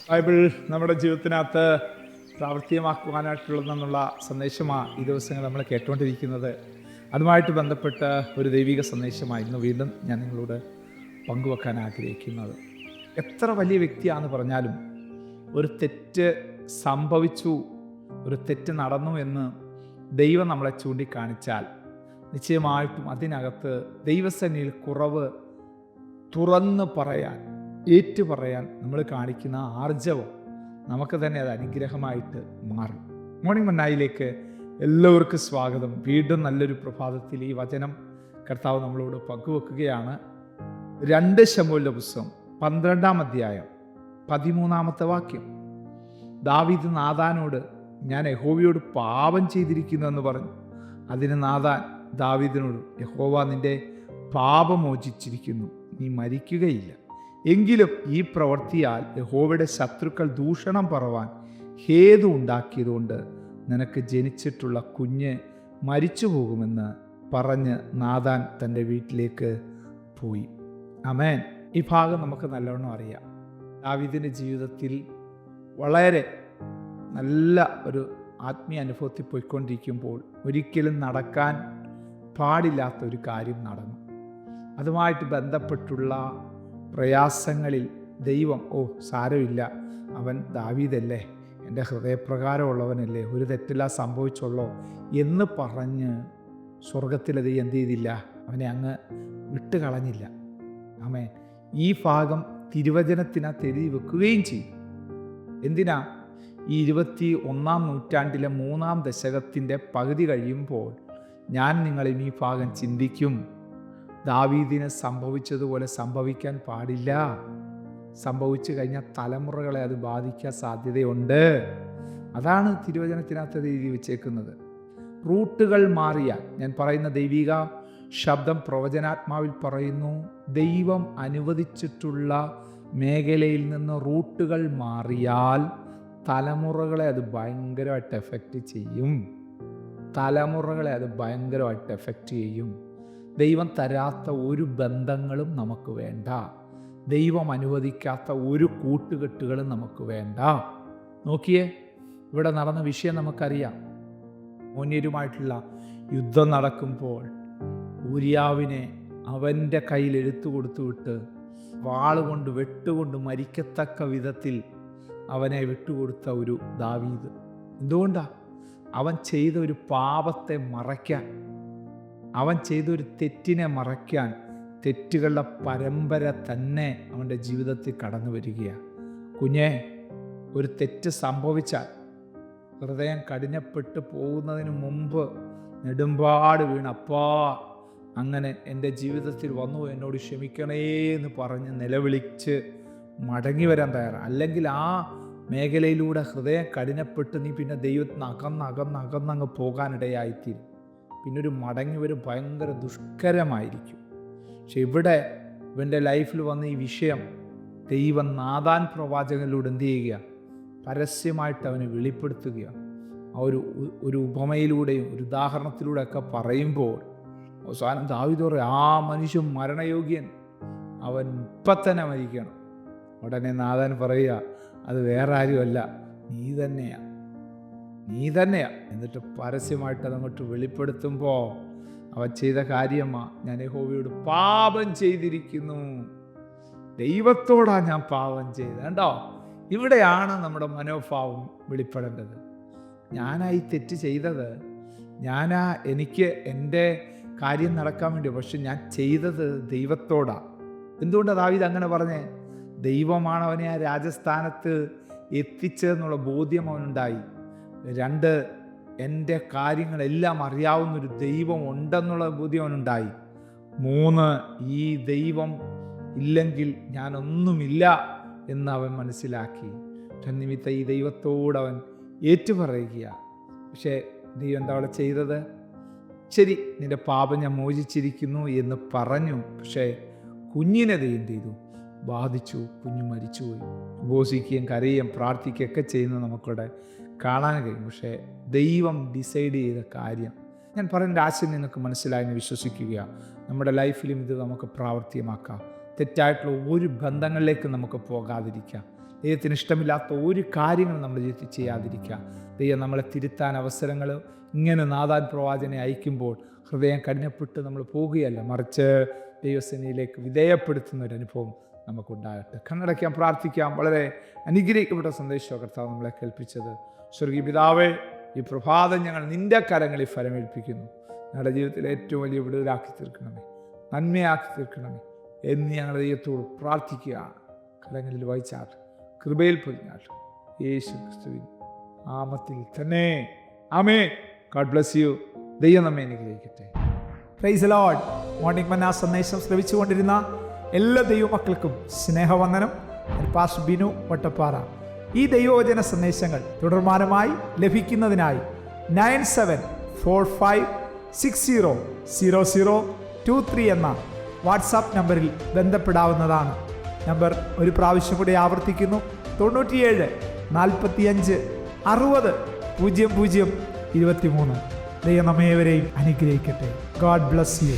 Bible നമ്മുടെ ജീവിതത്തിനകത്ത് പ്രാവർത്തികമാക്കുവാനായിട്ടുള്ളതെന്നുള്ള സന്ദേശമാണ് ഈ ദിവസങ്ങൾ നമ്മൾ കേട്ടുകൊണ്ടിരിക്കുന്നത്. അതുമായിട്ട് ബന്ധപ്പെട്ട് ഒരു ദൈവിക സന്ദേശമായി ഇന്ന് വീണ്ടും ഞാൻ നിങ്ങളോട് പങ്കുവെക്കാൻ ആഗ്രഹിക്കുന്നത്. എത്ര വലിയ വ്യക്തിയാണെന്ന് പറഞ്ഞാലും ഒരു തെറ്റ് സംഭവിച്ചു, ഒരു തെറ്റ് നടന്നു എന്ന് ദൈവം നമ്മളെ ചൂണ്ടിക്കാണിച്ചാൽ നിശ്ചയമായിട്ടും അതിനകത്ത് ദൈവസന്നിധിയിൽ കുറവ് തുറന്ന് പറയാൻ, ഏറ്റുപറയാൻ നമ്മൾ കാണിക്കുന്ന ആർജവം നമുക്ക് തന്നെ അത് അനുഗ്രഹമായിട്ട് മാറും. മോർണിംഗ് മന്നായിലേക്ക് എല്ലാവർക്കും സ്വാഗതം. വീണ്ടും നല്ലൊരു പ്രഭാതത്തിൽ ഈ വചനം കർത്താവ് നമ്മളോട് പങ്കുവെക്കുകയാണ്. 2 ശമൂവേലിന്റെ പുസ്തകം 12-ാം അധ്യായം 13-ാമത്തെ വാക്യം. ദാവീദ് നാഥാനോട്, ഞാൻ യഹോവയോട് പാപം ചെയ്തിരിക്കുന്നു എന്ന് പറഞ്ഞു. അതിന് നാഥാൻ ദാവീദിനോട്, യഹോവ നിന്റെ പാപം മോചിച്ചിരിക്കുന്നു, നീ മരിക്കുകയില്ല. എങ്കിലും ഈ പ്രവൃത്തിയാൽ യഹോവയുടെ ശത്രുക്കൾ ദൂഷണം പറവാൻ ഹേതു ഉണ്ടാക്കിയതുകൊണ്ട് നിനക്ക് ജനിച്ചിട്ടുള്ള കുഞ്ഞ് മരിച്ചു പോകുമെന്ന് പറഞ്ഞ് നാഥാൻ തൻ്റെ വീട്ടിലേക്ക് പോയി. ആമേൻ. ഈ ഭാഗം നമുക്ക് നല്ലവണ്ണം അറിയാം. ദാവീദിൻ്റെ ജീവിതത്തിൽ വളരെ നല്ല ഒരു ആത്മീയ അനുഭവത്തിൽ പോയിക്കൊണ്ടിരിക്കുമ്പോൾ ഒരിക്കലും നടക്കാൻ പാടില്ലാത്ത ഒരു കാര്യം നടന്നു. അതുമായിട്ട് ബന്ധപ്പെട്ടുള്ള പ്രയാസങ്ങളിൽ ദൈവം, സാരമില്ല, അവൻ ദാവീദല്ലേ, എൻ്റെ ഹൃദയപ്രകാരമുള്ളവനല്ലേ, ഒരു തെറ്റില്ല സംഭവിച്ചുള്ളോ എന്ന് പറഞ്ഞ് സ്വർഗത്തിലത് എന്ത് ചെയ്തില്ല, അവനെ അങ്ങ് വിട്ടുകളഞ്ഞില്ല. ആമേൻ. ഈ ഭാഗം തിരുവചനത്തിനകത്ത് എഴുതി വെക്കുകയും ചെയ്തു. എന്തിനാ? ഈ 21-ാം നൂറ്റാണ്ടിലെ 3-ാം ദശകത്തിൻ്റെ പകുതി കഴിയുമ്പോൾ ഞാൻ നിങ്ങളിൽ ഈ ഭാഗം ചിന്തിക്കും. ദാവീദിന് സംഭവിച്ചതുപോലെ സംഭവിക്കാൻ പാടില്ല. സംഭവിച്ചു കഴിഞ്ഞാൽ തലമുറകളെ അത് ബാധിക്കാൻ സാധ്യതയുണ്ട്. അതാണ് തിരുവചനത്തിനകത്ത് എഴുതി വെച്ചേക്കുന്നത്. റൂട്ടുകൾ മാറിയാൽ, ഞാൻ പറയുന്ന ദൈവിക ശബ്ദം പ്രവചനാത്മാവിൽ പറയുന്നു, ദൈവം അനുവദിച്ചിട്ടുള്ള മേഖലയിൽ നിന്ന് റൂട്ടുകൾ മാറിയാൽ തലമുറകളെ അത് ഭയങ്കരമായിട്ട് എഫക്റ്റ് ചെയ്യും. തലമുറകളെ അത് ഭയങ്കരമായിട്ട് എഫക്റ്റ് ചെയ്യും. ദൈവം തരാത്ത ഒരു ബന്ധങ്ങളും നമുക്ക് വേണ്ട. ദൈവം അനുവദിക്കാത്ത ഒരു കൂട്ടുകെട്ടുകളും നമുക്ക് വേണ്ട. നോക്കിയേ, ഇവിടെ നടന്ന വിഷയം നമുക്കറിയാം. മോന്യരുമായിട്ടുള്ള യുദ്ധം നടക്കുമ്പോൾ ഊരിയാവിനെ അവൻ്റെ കയ്യിൽ എടുത്തു കൊടുത്തു വിട്ട് വാളുകൊണ്ട് വെട്ടുകൊണ്ട് മരിക്കത്തക്ക വിധത്തിൽ അവനെ വിട്ടുകൊടുത്ത ഒരു ദാവീദ്. എന്തുകൊണ്ടാ? അവൻ ചെയ്ത ഒരു പാപത്തെ മറയ്ക്കാൻ, അവൻ ചെയ്തൊരു തെറ്റിനെ മറയ്ക്കാൻ, തെറ്റുകളുടെ പരമ്പര തന്നെ അവൻ്റെ ജീവിതത്തിൽ കടന്നു വരികയാണ്. കുഞ്ഞെ, ഒരു തെറ്റ് സംഭവിച്ചാൽ ഹൃദയം കഠിനപ്പെട്ട് പോകുന്നതിന് മുമ്പ് നെടുമ്പാട് വീണ്, അപ്പാ അങ്ങനെ എൻ്റെ ജീവിതത്തിൽ വന്നു, എന്നോട് ക്ഷമിക്കണേ എന്ന് പറഞ്ഞ് നിലവിളിച്ച് മടങ്ങി വരാൻ തയ്യാറാണ്. അല്ലെങ്കിൽ ആ മേഖലയിലൂടെ ഹൃദയം കഠിനപ്പെട്ട് നീ പിന്നെ ദൈവത്തിന് അകന്നങ്ങ് പോകാനിടയായിത്തീരും. പിന്നൊരു മടങ്ങി വരും ഭയങ്കര ദുഷ്കരമായിരിക്കും. പക്ഷെ ഇവിടെ ഇവൻ്റെ ലൈഫിൽ വന്ന ഈ വിഷയം ദൈവം നാഥാൻ പ്രവാചകനിലൂടെ എന്ത് ചെയ്യുക? പരസ്യമായിട്ട് അവനെ വെളിപ്പെടുത്തുകയാണ്. ആ ഒരു ഉപമയിലൂടെയും ഒരു ഉദാഹരണത്തിലൂടെയൊക്കെ പറയുമ്പോൾ അവസാനം ദാവീദ് പറയും, ആ മനുഷ്യൻ മരണയോഗ്യൻ, അവൻ ഇപ്പം തന്നെ മരിക്കണം. ഉടനെ നാഥാൻ പറയുക, അത് വേറെ ആരുമല്ല, നീ തന്നെയാ. എന്നിട്ട് പരസ്യമായിട്ട് അതങ്ങോട്ട് വെളിപ്പെടുത്തുമ്പോൾ അവൻ ചെയ്ത കാര്യമാ, ഞാൻ യഹോവയോട് പാപം ചെയ്തിരിക്കുന്നു, ദൈവത്തോടാ ഞാൻ പാപം ചെയ്തത്. കണ്ടോ, ഇവിടെയാണ് നമ്മുടെ മനോഭാവം വെളിപ്പെടേണ്ടത്. ഞാനായി തെറ്റ് ചെയ്തത്, എനിക്ക് എൻ്റെ കാര്യം നടക്കാൻ വേണ്ടി, പക്ഷെ ഞാൻ ചെയ്തത് ദൈവത്തോടാ. എന്തുകൊണ്ടാണ് ദാവീദ് അങ്ങനെ പറഞ്ഞേ? ദൈവമാണ് അവനെ ആ രാജസ്ഥാനത്ത് എത്തിച്ചതെന്നുള്ള ബോധ്യം അവനുണ്ടായി. 2, എൻ്റെ കാര്യങ്ങളെല്ലാം അറിയാവുന്നൊരു ദൈവം ഉണ്ടെന്നുള്ള ബോധ്യം അവനുണ്ടായി. 3, ഈ ദൈവം ഇല്ലെങ്കിൽ ഞാനൊന്നുമില്ല എന്ന് അവൻ മനസ്സിലാക്കി. നിമിത്തം ഈ ദൈവത്തോടവൻ ഏറ്റുപറയുക. പക്ഷേ ദൈവം എന്താ അവിടെ ചെയ്തത്? ശരി, നിന്റെ പാപം ഞാൻ മോചിച്ചിരിക്കുന്നു എന്ന് പറഞ്ഞു. പക്ഷേ കുഞ്ഞിനെ ദൈവം ചെയ്തു, ബാധിച്ചു, കുഞ്ഞു മരിച്ചുപോയി. ഉപവസിക്കുകയും കരയുകയും പ്രാർത്ഥിക്കുകയൊക്കെ ചെയ്യുന്നത് നമുക്കിവിടെ കാണാൻ കഴിയും. പക്ഷേ ദൈവം ഡിസൈഡ് ചെയ്ത കാര്യം, ഞാൻ പറയുന്ന ആശയം നിങ്ങൾക്ക് മനസ്സിലായെന്ന് വിശ്വസിക്കുക. നമ്മുടെ ലൈഫിലും ഇത് നമുക്ക് പ്രാവർത്തികമാക്കാം. തെറ്റായിട്ടുള്ള ഒരു ബന്ധങ്ങളിലേക്ക് നമുക്ക് പോകാതിരിക്കാം. ദൈവത്തിന് ഇഷ്ടമില്ലാത്ത ഒരു കാര്യങ്ങളും നമ്മുടെ ജീവിതത്തിൽ ചെയ്യാതിരിക്കുക. ദൈവം നമ്മളെ തിരുത്താൻ അവസരങ്ങൾ ഇങ്ങനെ നാഥാൻ പ്രവാചകനെ അയക്കുമ്പോൾ ഹൃദയം കഠിനപ്പെട്ട് നമ്മൾ പോകുകയല്ല, മറിച്ച് ദൈവസേനയിലേക്ക് വിധേയപ്പെടുത്തുന്ന ഒരു അനുഭവം നമുക്കുണ്ടാകട്ടെ. കണ്ണടയ്ക്കാം, പ്രാർത്ഥിക്കാം. വളരെ അനുഗ്രഹിക്കപ്പെട്ട സന്ദേശമാണ് കർത്താവ് നമ്മളെ കേൾപ്പിച്ചത്. സ്വർഗീയ പിതാവേ, ഈ പ്രഭാതം ഞങ്ങൾ നിൻ്റെ കരങ്ങളിൽ ഫലമേൽപ്പിക്കുന്നു. ഞങ്ങളുടെ ജീവിതത്തിൽ ഏറ്റവും വലിയ വിടുതലാക്കി തീർക്കണമേ, നന്മയാക്കി തീർക്കണമേ എന്ന് ഞങ്ങളുടെ ദൈവത്തോട് പ്രാർത്ഥിക്കുകയാണ്. കരങ്ങളിൽ വായിച്ചാൽ കൃപയിൽ പൊതിഞ്ഞാൽ യേശു ക്രിസ്തുവിൻ നാമത്തിൽ തന്നെ ആമേൻ. God bless you. ദൈവം നമ്മെ അനുഗ്രഹിക്കട്ടെ. Praise the Lord. മോർണിംഗ് മന്ന സന്ദേശം ശ്രവിച്ചുകൊണ്ടിരുന്ന എല്ലാ ദൈവമക്കൾക്കും സ്നേഹവന്ദനം. പാസ്റ്റർ ബിനു വട്ടപ്പാറ. ഈ ദൈവവചന സന്ദേശങ്ങൾ തുടർമാനമായി ലഭിക്കുന്നതിനായി 9745600023 എന്ന വാട്സാപ്പ് നമ്പറിൽ ബന്ധപ്പെടാവുന്നതാണ്. നമ്പർ ഒരു പ്രാവശ്യം കൂടി ആവർത്തിക്കുന്നു: 97 45 60 00 23. ദൈവം നമ്മേവരെയും അനുഗ്രഹിക്കട്ടെ. God bless you.